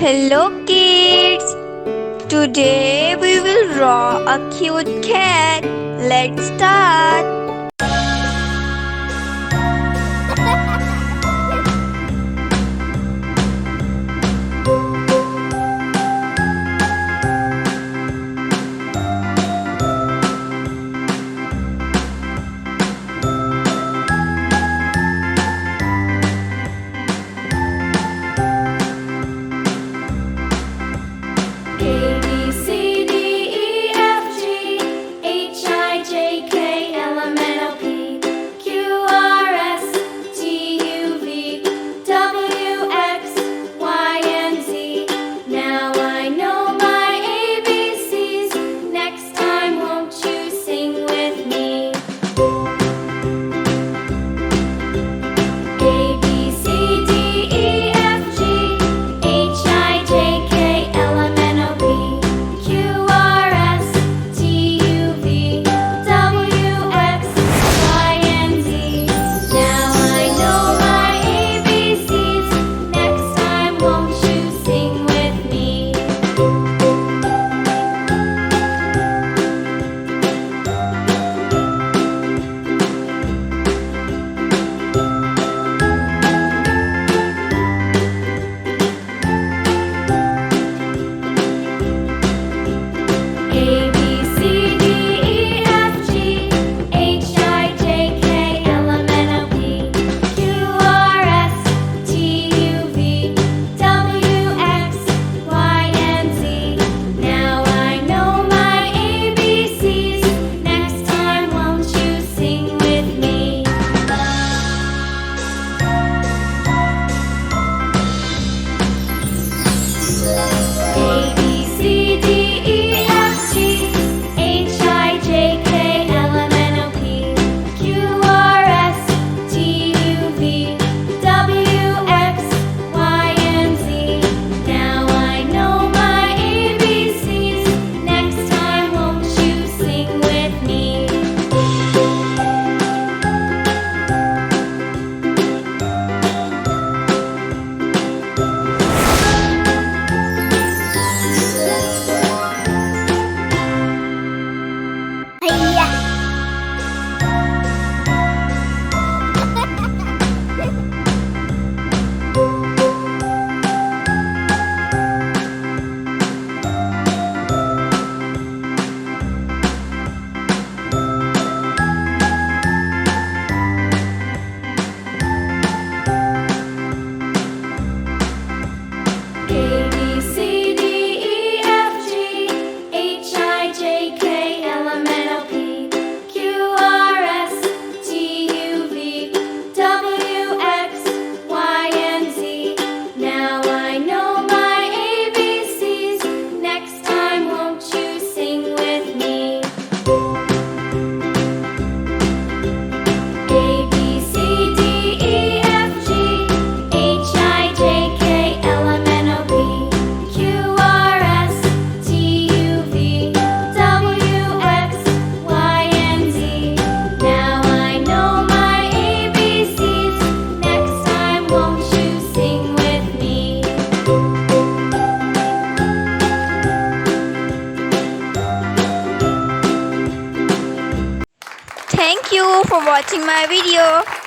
Hello kids! Today we will draw a cute cat. Let's start. A B C D E F G H I J K L M N O P Q R S T U V W X Y and Z. Now I know my ABCs. Next time, won't you sing with me? A B C D E F G H I J K L M N O P Q R S T U V W X Y and Z. Now I know my ABCs. Next time, won't you sing with me? A B C D E F G H I J K L M N O P Q R S T U V W X Y and Z. Now I know my ABCs. Next time, won't you sing with me? A B C D E F G H I J K L M N O P Q R S T U V W X Y and Z. Now I know my ABCs. Next time, won't you sing with me? A B C D E F G H I J K L M N O P Q R S T U V W X Y and Z. Now I know my ABCs. Next time, won't you sing with me? A B C D E F G H I J K L M N O P Q R S T U V W X Y and Z. Now I know my ABCs. Next time, won't you sing with me? Thank you for watching my video.